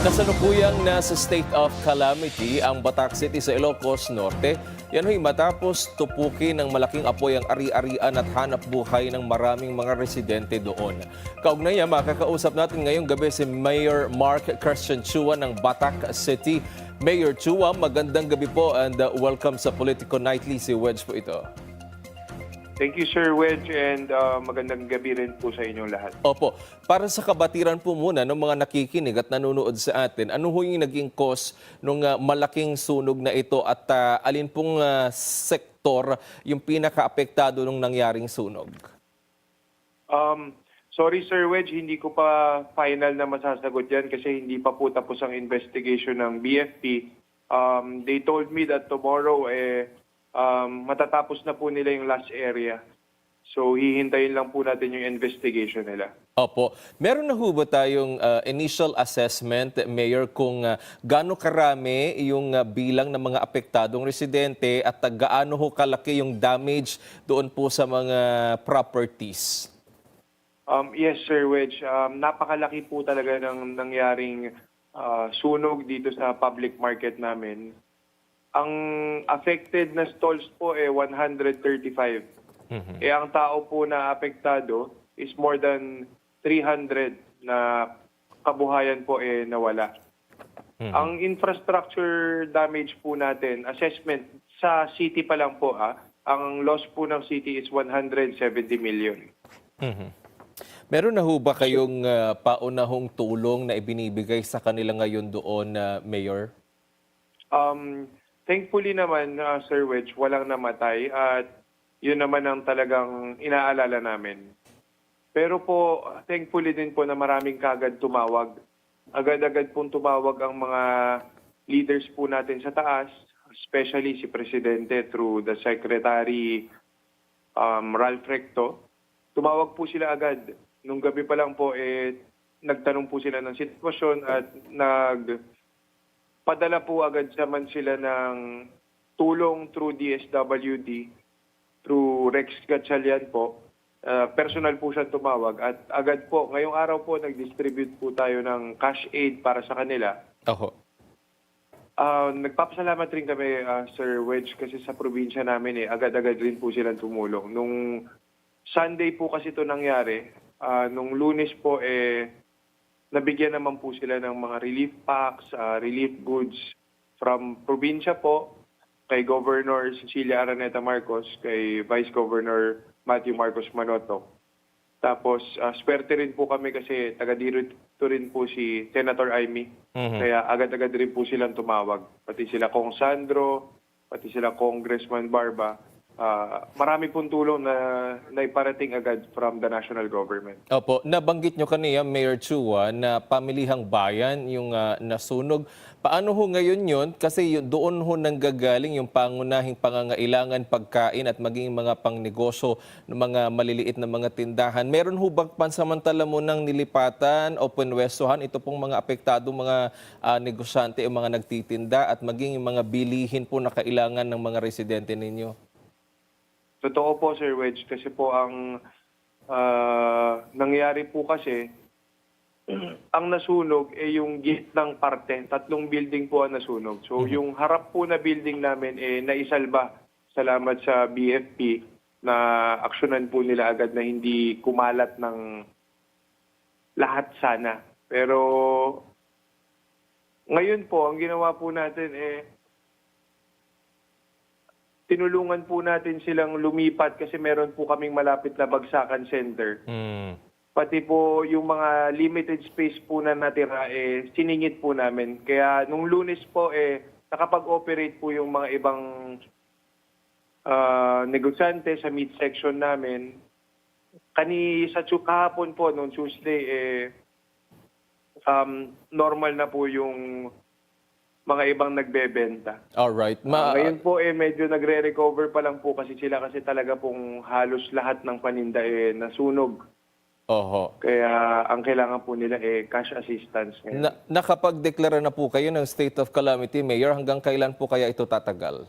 Kasalukuyang nasa state of calamity ang Batac City sa Ilocos Norte. Yan ho'y matapos tupukin ng malaking apoy ang ari-arian at hanap buhay ng maraming mga residente doon. Kaugnayan, makakausap natin ngayong gabi si Mayor Mark Christian Chua ng Batac City. Mayor Chua, magandang gabi po and welcome sa Politico Nightly. Si Wedge po ito. Thank you, Sir Wedge, and magandang gabi rin po sa inyong lahat. Opo, para sa kabatiran po muna ng mga nakikinig at nanonood sa atin, ano ho yung naging cause ng malaking sunog na ito at alin pong sektor yung pinaka-apektado ng nangyaring sunog? Sorry, Sir Wedge, hindi ko pa final na masasagot yan kasi hindi pa po tapos ang investigation ng BFP. They told me that tomorrow matatapos na po nila yung last area. So, hihintayin lang po natin yung investigation nila. Opo. Meron na ho ba tayong initial assessment, Mayor, kung gaano karami yung bilang ng mga apektadong residente at gaano ho kalaki yung damage doon po sa mga properties? Yes, Sir Wedge. Napakalaki po talaga ng nangyaring sunog dito sa public market namin. Ang affected na stalls po 135. Ang tao po na apektado is more than 300 na kabuhayan po nawala. Ang infrastructure damage po natin, assessment sa city pa lang po ang loss po ng city is 170 million. Meron na ho ba kayong paunahong tulong na ibinibigay sa kanila ngayon doon, Mayor? Thankfully naman, Sir Wedge, walang namatay at yun naman ang talagang inaalala namin. Pero po, thankfully din po na maraming kagad tumawag. Agad-agad pong tumawag ang mga leaders po natin sa taas, especially si Presidente through the Secretary Ralph Recto. Tumawag po sila agad. Nung gabi pa lang po, nagtanong po sila ng sitwasyon at padala po agad naman sila ng tulong through DSWD, through Rex Gatchalian po. Personal po siya tumawag at agad po, ngayong araw po nag-distribute po tayo ng cash aid para sa kanila. Oho. Nagpapasalamat rin kami, Sir Wedge, kasi sa probinsya namin agad-agad rin po silang tumulong. Nung Sunday po kasi ito nangyari, nung Lunes po nabigyan naman po sila ng mga relief packs, relief goods from probinsya po, kay Governor Cecilia Araneta Marcos, kay Vice Governor Matthew Marcos Manotoc. Tapos, swerte rin po kami kasi taga dito rin po si Senator Amy. Kaya agad-agad rin po silang tumawag. Pati sila Kong Sandro, pati sila Congressman Barba. Marami pong tulong na naiparating agad from the national government. Opo, nabanggit nyo kanina, Mayor Chua, na pamilihang bayan yung nasunog. Paano ho ngayon yun? Kasi doon ho nanggagaling yung pangunahing pangangailangan, pagkain at maging mga pangnegosyo ng mga maliliit na mga tindahan. Meron ho bang pansamantala mo ng nilipatan o pinwestohan ito pong mga apektadong mga negosyante o mga nagtitinda at maging yung mga bilihin po na kailangan ng mga residente ninyo? Totoo po, Sir Wedge, kasi po ang nangyari po kasi, ang nasunog yung gitnang parte, 3 building po ang nasunog. So yung harap po na building namin naisalba. Salamat sa BFP na aksyonan po nila agad na hindi kumalat ng lahat sana. Pero ngayon po, ang ginawa po natin tinulungan po natin silang lumipat kasi meron po kaming malapit na bagsakan center. Pati po yung mga limited space po na natira, siningit po namin. Kaya nung Lunes po, nakapag-operate po yung mga ibang negosyante sa meat section namin. Sa kahapon po, nung Tuesday, normal na po yung mga ibang nagbebenta. Alright. Ngayon po medyo nagre-recover pa lang po kasi sila kasi talaga pong halos lahat ng paninda nasunog. Oho. Kaya ang kailangan po nila cash assistance ngayon. Nakapagdeklara na po kayo ng state of calamity, Mayor. Hanggang kailan po kaya ito tatagal?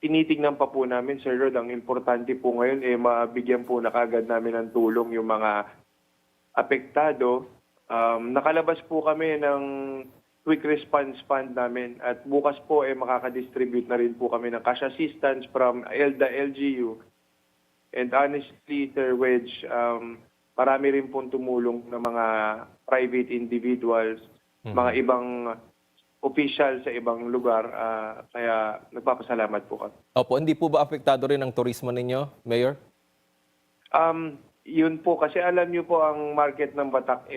Tinitingnan pa po namin, Sir Rod. Ang importante po ngayon mabigyan po na kagad namin ng tulong yung mga apektado. Nakalabas po kami ng quick response fund namin at bukas po makakadistribute na rin po kami ng cash assistance from ELDA LGU. And honestly, Sir Wedge, marami rin pong tumulong ng mga private individuals, mga ibang official sa ibang lugar. Kaya nagpapasalamat po kami. Opo, hindi po ba apektado rin ang turismo ninyo, Mayor? Yun po, kasi alam niyo po ang market ng Batak,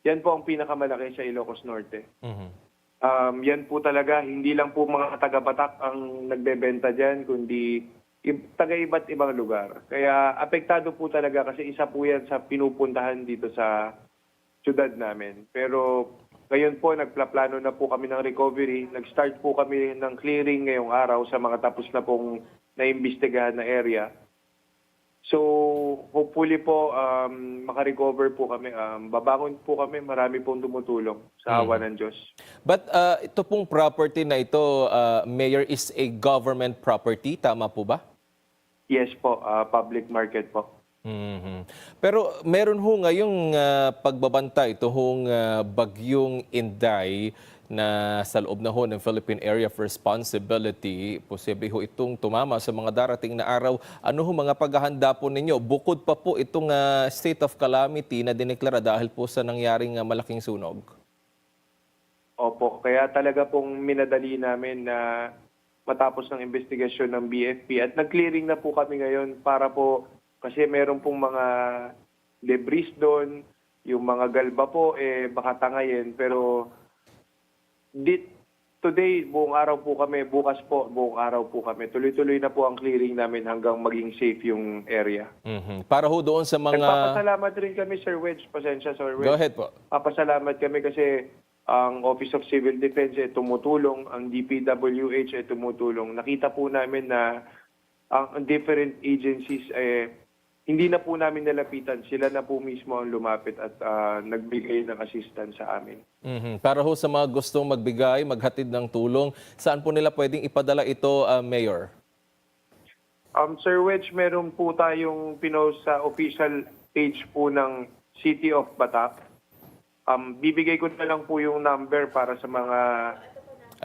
yan po ang pinakamalaki sa Ilocos Norte. Yan po talaga, hindi lang po mga taga-Batak ang nagbebenta dyan, kundi taga-iba't ibang lugar. Kaya apektado po talaga kasi isa po yan sa pinupuntahan dito sa syudad namin. Pero ngayon po, nagplaplano na po kami ng recovery. Nag-start po kami ng clearing ngayong araw sa mga tapos na pong naimbestigahan na area. So, hopefully po, makarecover po kami. Babangon po kami, marami pong tumutulong sa awa ng Diyos. But ito pong property na ito, Mayor, is a government property. Tama po ba? Yes po, public market po. Pero meron ho ngayong pagbabanta ito hong bagyong Inday na sa loob na ho ng Philippine Area of Responsibility. Posible ho itong tumama sa mga darating na araw. Ano ho mga paghahanda po ninyo? Bukod pa po itong state of calamity na dineklara dahil po sa nangyaring malaking sunog. Opo, kaya talaga pong minadali namin na matapos ng investigasyon ng BFP at nag-clearing na po kami ngayon para po kasi meron pong mga debris doon, yung mga galba po baka tangayin pero today buong araw po kami, bukas po buong araw po kami. Tuloy-tuloy na po ang clearing namin hanggang maging safe yung area. Para ho doon sa mga... Nagpapasalamat rin kami, Sir Wedge. Pasensya, Sir Wedge. Go ahead po. Papasalamat kami kasi ang Office of Civil Defense tumutulong, ang DPWH tumutulong. Nakita po namin na ang different agencies hindi na po namin nalapitan. Sila na po mismo ang lumapit at nagbigay ng assistance sa amin. Para ho sa mga gustong magbigay, maghatid ng tulong, saan po nila pwedeng ipadala ito, Mayor? Sir Wedge, meron po tayong pinost sa official page po ng City of Batak. Bibigay ko na lang po yung number para sa mga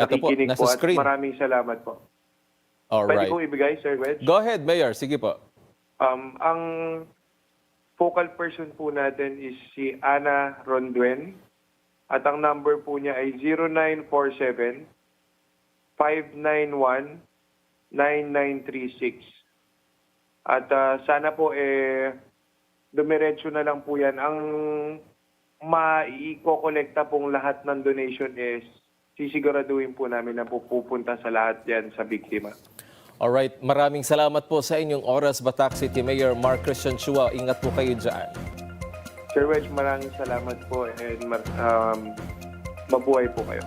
Ito po, nakikinig nasa po. screen. At maraming salamat po. Alright. Pwede po ibigay, Sir Wedge? Go ahead, Mayor. Sige po. Ang focal person po natin is si Ana Ronduen. At ang number po niya ay 0947-591-9936. At sana po dumiretso na lang po yan. Ang maiko-kolekta pong lahat ng donation is sisiguraduhin po namin na pupunta sa lahat yan sa biktima. Alright, maraming salamat po sa inyong oras, Batak City Mayor Mark Christian Chua. Ingat po kayo dyan. Sir Wedge, maraming salamat po and mabuhay po kayo.